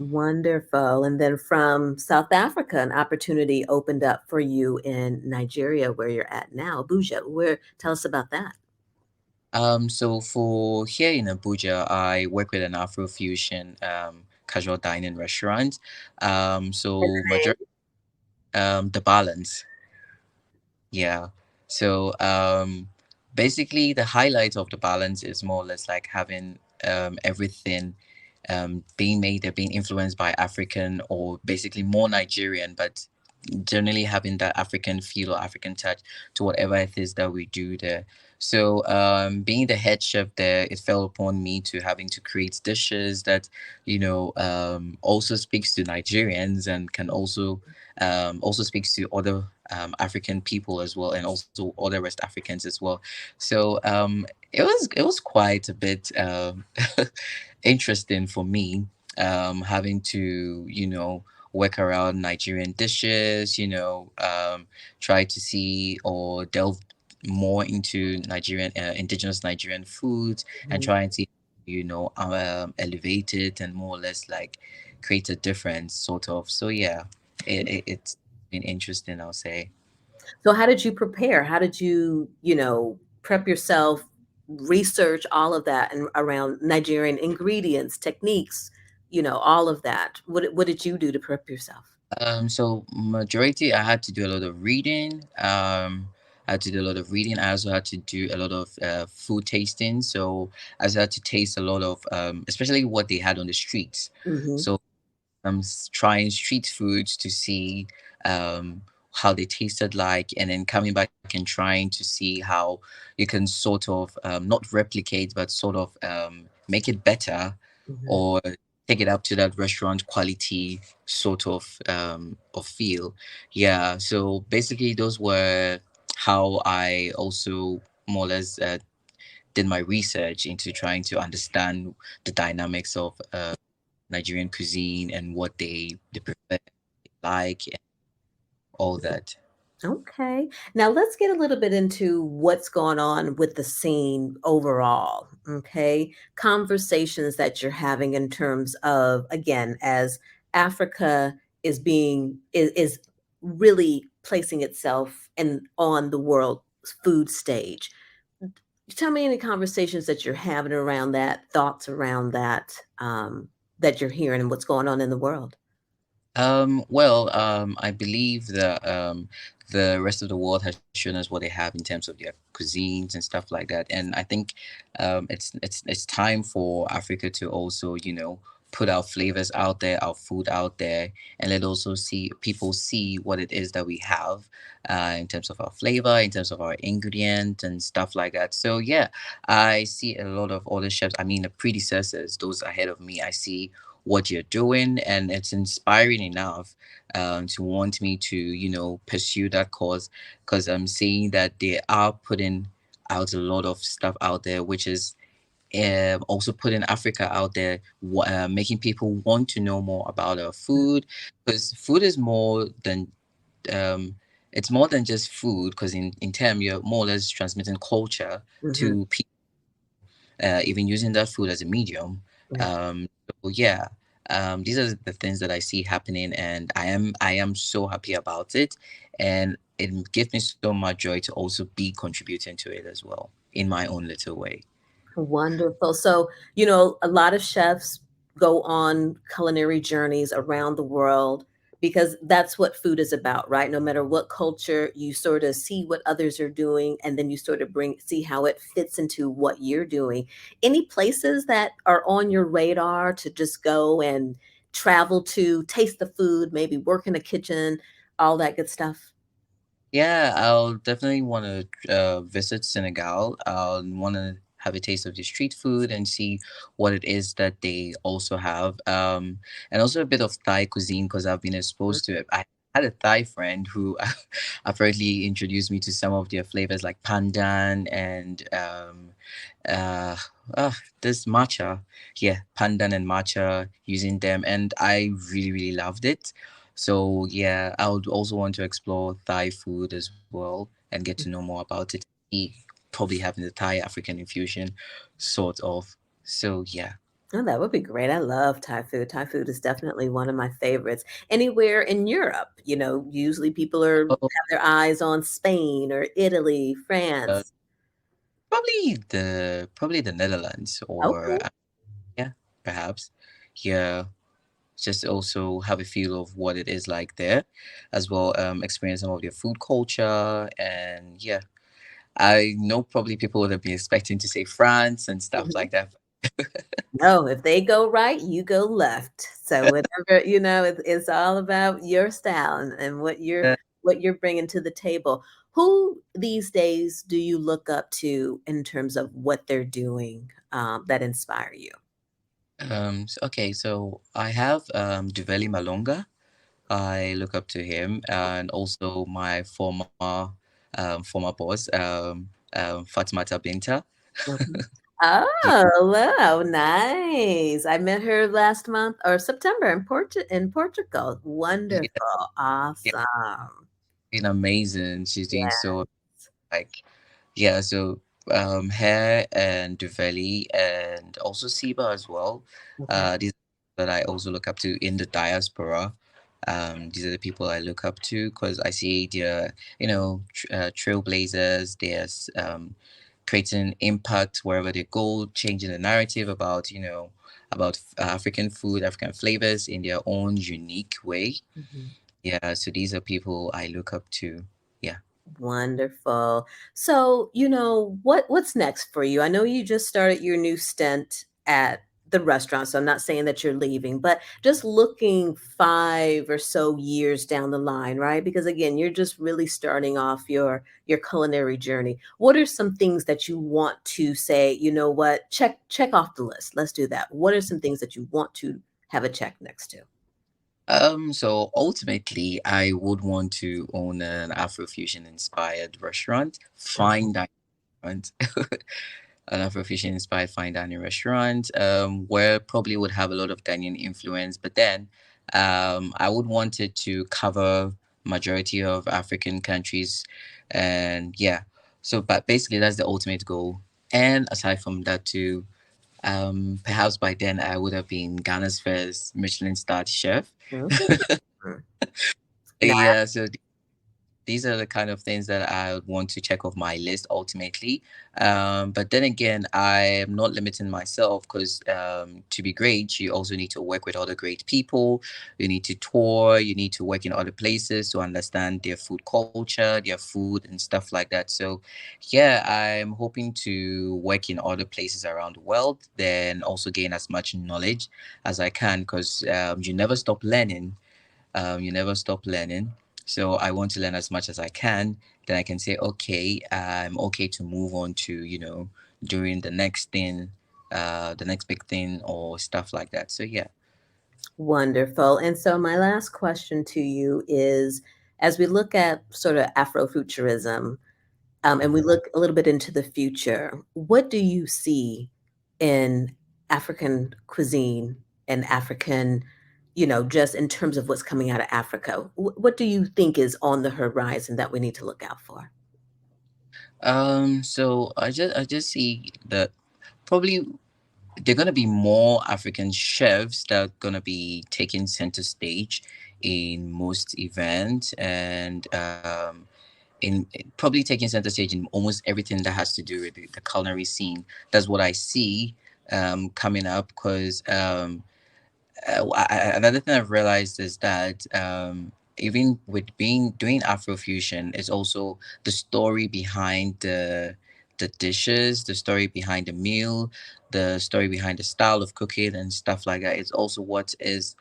Wonderful. And then from South Africa, an opportunity opened up for you in Nigeria, where you're at now, Abuja. Where tell us about that. So for here in Abuja, I work with an Afro-fusion casual dining restaurant. And So the major The Balance. Yeah. So basically the highlight of The Balance is more or less like having everything being made or being influenced by African or basically more Nigerian, but generally having that African feel or African touch to whatever it is that we do there. So, being the head chef there, it fell upon me to having to create dishes that, also speaks to Nigerians and can also speaks to other African people as well, and also other West Africans as well. So, it was quite a bit interesting for me, having to work around Nigerian dishes, try to see or delve more into Nigerian, indigenous Nigerian foods, and Mhm. try and see, elevate it and more or less like create a difference, sort of. So yeah, it's been interesting, I'll say. So how did you prepare? How did you, prep yourself, research all of that and around Nigerian ingredients, techniques, all of that? What did you do to prep yourself? So majority, I had to do a lot of reading. I had to do a lot of reading. I also had to do a lot of food tasting. So I also had to taste a lot of, especially what they had on the streets. Hmm. So trying street foods to see how they tasted like, and then coming back and trying to see how you can sort of not replicate, but sort of make it better, Hmm. or take it up to that restaurant quality sort of feel. Yeah. So basically, those were how I also more or less did my research into trying to understand the dynamics of Nigerian cuisine and what they prefer, they like, and all that. Okay. Now let's get a little bit into what's going on with the scene overall. Okay. Conversations that you're having in terms of, again, as Africa is really placing itself and on the world food stage. Tell me any conversations that you're having around that, thoughts around that, that you're hearing and what's going on in the world. Well, I believe that the rest of the world has shown us what they have in terms of their cuisines and stuff like that, and I think it's time for Africa to also put our flavors out there, our food out there, and let also see people see what it is that we have in terms of our flavor, in terms of our ingredient and stuff like that. So yeah, I see a lot of other chefs. I mean, the predecessors, those ahead of me. I see what you're doing, and it's inspiring enough to want me to pursue that cause, because I'm seeing that they are putting out a lot of stuff out there, which is also putting Africa out there, making people want to know more about our food, because food is more than um, it's more than just food, because in term you're more or less transmitting culture Hmm. to people, even using that food as a medium. Right. So yeah, these are the things that I see happening, and I am so happy about it, and it gives me so much joy to also be contributing to it as well in my own little way. Wonderful. So, a lot of chefs go on culinary journeys around the world because that's what food is about, right? No matter what culture, you sort of see what others are doing and then you sort of see how it fits into what you're doing. Any places that are on your radar to just go and travel to, taste the food, maybe work in a kitchen, all that good stuff? Yeah, I'll definitely want to visit Senegal. I'll want to have a taste of the street food and see what it is that they also have. And also a bit of Thai cuisine, because I've been exposed to it. I had a Thai friend who apparently introduced me to some of their flavors like pandan and uh, this matcha. Yeah, pandan and matcha, using them, and I really really loved it. So yeah, I would also want to explore Thai food as well and get to know more about it. Eat, probably having the Thai African infusion, sort of. So yeah. Oh, that would be great. I love Thai food. Thai food is definitely one of my favorites. Anywhere in Europe, usually people Oh, have their eyes on Spain or Italy, uh, France. probably the Netherlands or Okay. yeah, perhaps. Yeah, just also have a feel of what it is like there, as well. Experience some of their food culture, and yeah, I know probably people would have been expecting to say France and stuff Mhm. like that. No, if they go right, you go left. So whatever, it's all about your style and what you're bringing to the table. Who these days do you look up to in terms of what they're doing that inspire you? Okay, so I have Duveli Malonga. I look up to him, and also my former boss, Fatmata Binta. Mhm. Yeah, Oh, wow, nice. I met her last month or September in Portugal. yeah, Wonderful. yeah, Awesome. been amazing. She's doing Yeah. so like yeah, so Hair and Duveli and also Siba as well. Okay. These that I also look up to in the diaspora. These are the people I look up to because I see they're, trailblazers. They're creating impact wherever they go, changing the narrative about, about African food, African flavors in their own unique way. Mhm. Yeah, so these are people I look up to. Yeah. Wonderful. So, what's next for you? I know you just started your new stint at the restaurant, so I'm not saying that you're leaving, but just looking 5 or so years down the line, right? Because again, you're just really starting off your culinary journey. What are some things that you want to say, you know what? Check off the list. Let's do that. What are some things that you want to have a check next to? So ultimately, I would want to own an Afro-fusion inspired restaurant, fine dining restaurant, an Afro-fusion inspired fine dining restaurant, where probably would have a lot of Ghanaian influence. But then, I would want it to cover majority of African countries, and yeah. So, but basically, that's the ultimate goal. And aside from that, too, perhaps by then I would have been Ghana's first Michelin-starred chef. Mhm. Now, Yeah, so these are the kind of things that I would want to check off my list ultimately. But then again, I am not limiting myself because to be great, you also need to work with other great people. You need to tour, you need to work in other places to understand their food culture, their food, and stuff like that. So, yeah, I'm hoping to work in other places around the world, then also gain as much knowledge as I can because you never stop learning. You never stop learning. So I want to learn as much as I can. Then I can say, okay, I'm okay to move on to, doing the next thing, the next big thing or stuff like that. So yeah. wonderful. And so my last question to you is, as we look at sort of Afrofuturism, and we look a little bit into the future, what do you see in African cuisine and African, just in terms of what's coming out of Africa? What do you think is on the horizon that we need to look out for? So I just see that probably they're gonna be more African chefs that are gonna be taking center stage in most events and in probably taking center stage in almost everything that has to do with the culinary scene. That's what I see coming up because another thing I've realized is that even with being doing Afrofusion, is also the story behind the dishes, the story behind the meal, the story behind the style of cooking and stuff like that. It's also what is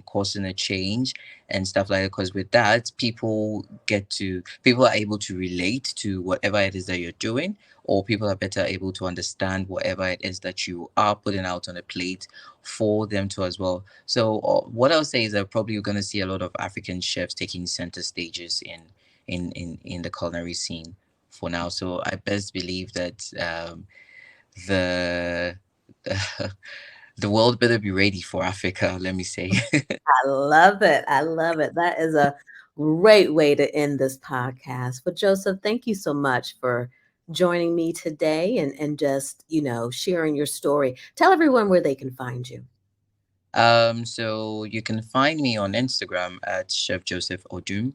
causing a change and stuff like that. Because with that, people are able to relate to whatever it is that you're doing, or people are better able to understand whatever it is that you are putting out on a plate for them too as well. So what I'll say is that probably you're going to see a lot of African chefs taking center stages in the culinary scene for now. So I best believe that the the world better be ready for Africa. Let me say. I love it. I love it. That is a great way to end this podcast. But Joseph, thank you so much for joining me today and just, sharing your story. Tell everyone where they can find you. So you can find me on Instagram at Chef Joseph Odoom.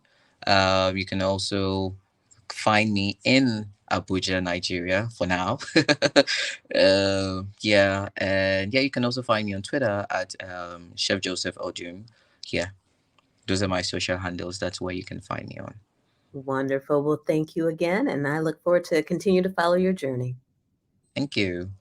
You can also find me in Abuja, Nigeria for now. Yeah, and yeah, you can also find me on Twitter at Chef Joseph Odoom. Yeah, those are my social handles. That's where you can find me on. Wonderful. Well, thank you again, and I look forward to continue to follow your journey. Thank you.